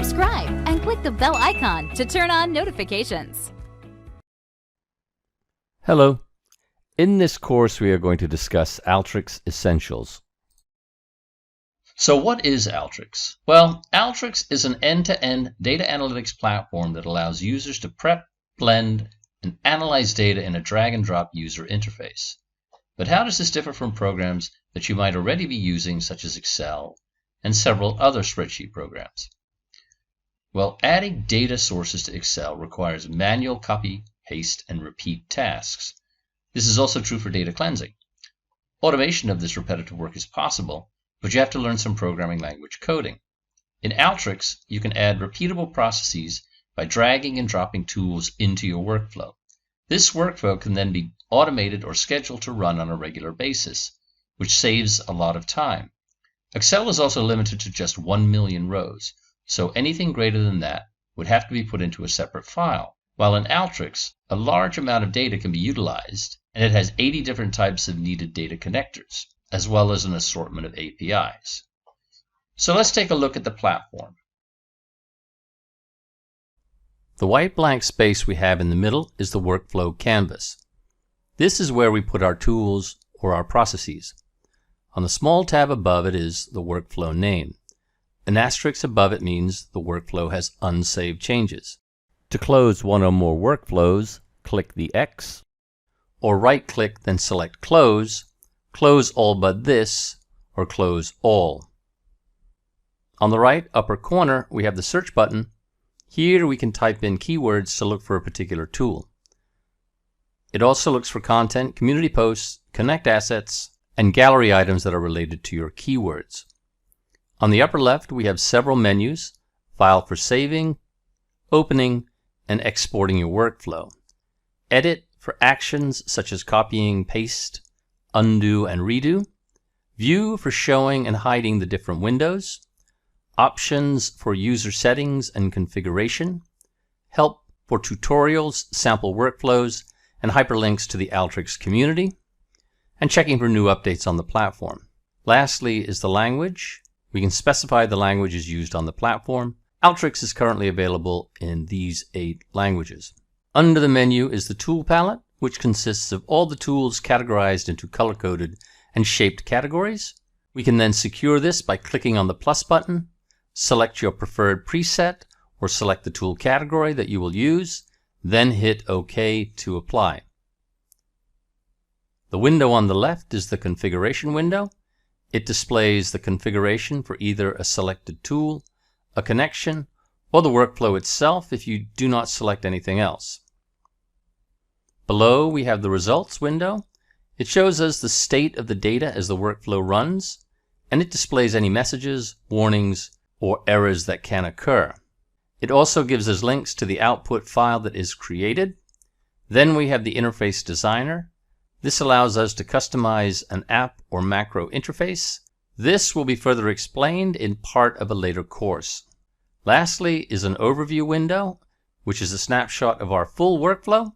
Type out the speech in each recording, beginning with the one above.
subscribe and click the bell icon to turn on notifications. Hello. In this course, we are going to discuss Alteryx Essentials. So what is Alteryx? Well, Alteryx is an end-to-end data analytics platform that allows users to prep, blend, and analyze data in a drag-and-drop user interface. But how does this differ from programs that you might already be using, such as Excel and several other spreadsheet programs? Well, adding data sources to Excel requires manual copy, paste, and repeat tasks. This is also true for data cleansing. Automation of this repetitive work is possible, but you have to learn some programming language coding. In Alteryx, you can add repeatable processes by dragging and dropping tools into your workflow. This workflow can then be automated or scheduled to run on a regular basis, which saves a lot of time. Excel is also limited to just 1 million rows, so anything greater than that would have to be put into a separate file. While in Alteryx, a large amount of data can be utilized, and it has 80 different types of needed data connectors, as well as an assortment of APIs. So let's take a look at the platform. The white blank space we have in the middle is the workflow canvas. This is where we put our tools or our processes. On the small tab above it is the workflow name. An asterisk above it means the workflow has unsaved changes. To close one or more workflows, click the X, or right-click then select Close, close all but this, or close all. On the right upper corner we have the search button. Here we can type in keywords to look for a particular tool. It also looks for content, community posts, connect assets, and gallery items that are related to your keywords. On the upper left we have several menus: File for saving, opening, and exporting your workflow. Edit for actions such as copying, paste, undo, and redo. View for showing and hiding the different windows. Options for user settings and configuration. Help for tutorials, sample workflows, and hyperlinks to the Alteryx community. And checking for new updates on the platform. Lastly is the language. We can specify the languages used on the platform. Alteryx is currently available in these 8 languages. Under the menu is the tool palette, which consists of all the tools categorized into color-coded and shaped categories. We can then secure this by clicking on the plus button, select your preferred preset, or select the tool category that you will use, then hit OK to apply. The window on the left is the configuration window. It displays the configuration for either a selected tool, a connection, or the workflow itself if you do not select anything else. Below we have the results window. It shows us the state of the data as the workflow runs, and it displays any messages, warnings, or errors that can occur. It also gives us links to the output file that is created. Then we have the interface designer. This allows us to customize an app or macro interface. This will be further explained in part of a later course. Lastly is an overview window, which is a snapshot of our full workflow.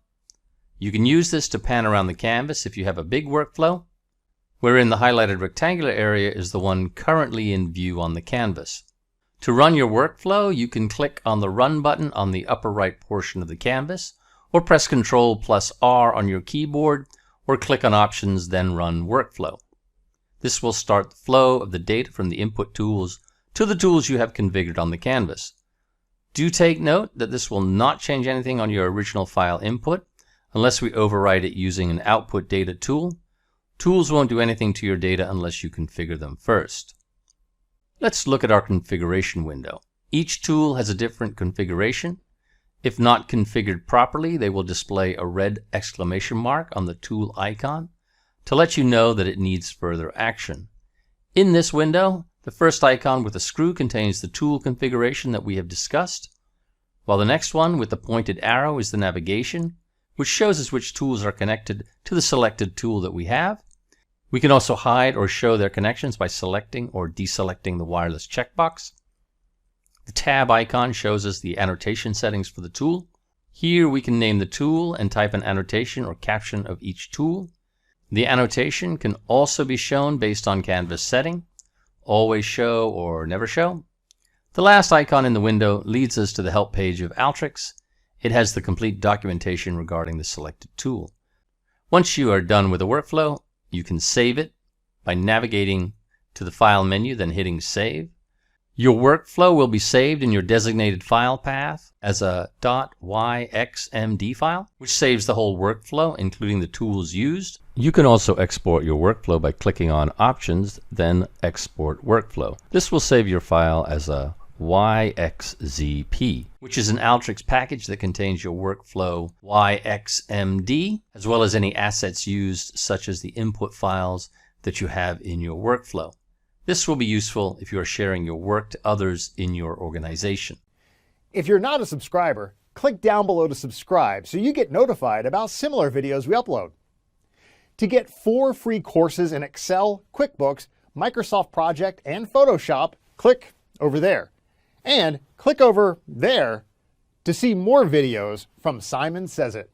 You can use this to pan around the canvas if you have a big workflow, wherein the highlighted rectangular area is the one currently in view on the canvas. To run your workflow, you can click on the Run button on the upper right portion of the canvas, or press Ctrl+R on your keyboard, or click on Options, then Run Workflow. This will start the flow of the data from the input tools to the tools you have configured on the canvas. Do take note that this will not change anything on your original file input unless we override it using an output data tool. Tools won't do anything to your data unless you configure them first. Let's look at our configuration window. Each tool has a different configuration. If not configured properly, they will display a red exclamation mark on the tool icon to let you know that it needs further action. In this window, the first icon with a screw contains the tool configuration that we have discussed, while the next one with the pointed arrow is the navigation, which shows us which tools are connected to the selected tool that we have. We can also hide or show their connections by selecting or deselecting the wireless checkbox. The tab icon shows us the annotation settings for the tool. Here we can name the tool and type an annotation or caption of each tool. The annotation can also be shown based on Canvas setting, always show or never show. The last icon in the window leads us to the help page of Alteryx. It has the complete documentation regarding the selected tool. Once you are done with the workflow, you can save it by navigating to the File menu, then hitting Save. Your workflow will be saved in your designated file path as a .yxmd file, which saves the whole workflow, including the tools used. You can also export your workflow by clicking on Options, then Export Workflow. This will save your file as a YXZP, which is an Alteryx package that contains your workflow YXMD, as well as any assets used, such as the input files that you have in your workflow. This will be useful if you are sharing your work to others in your organization. If you're not a subscriber, click down below to subscribe so you get notified about similar videos we upload. To get 4 free courses in Excel, QuickBooks, Microsoft Project, and Photoshop, click over there. And click over there to see more videos from Simon Says It.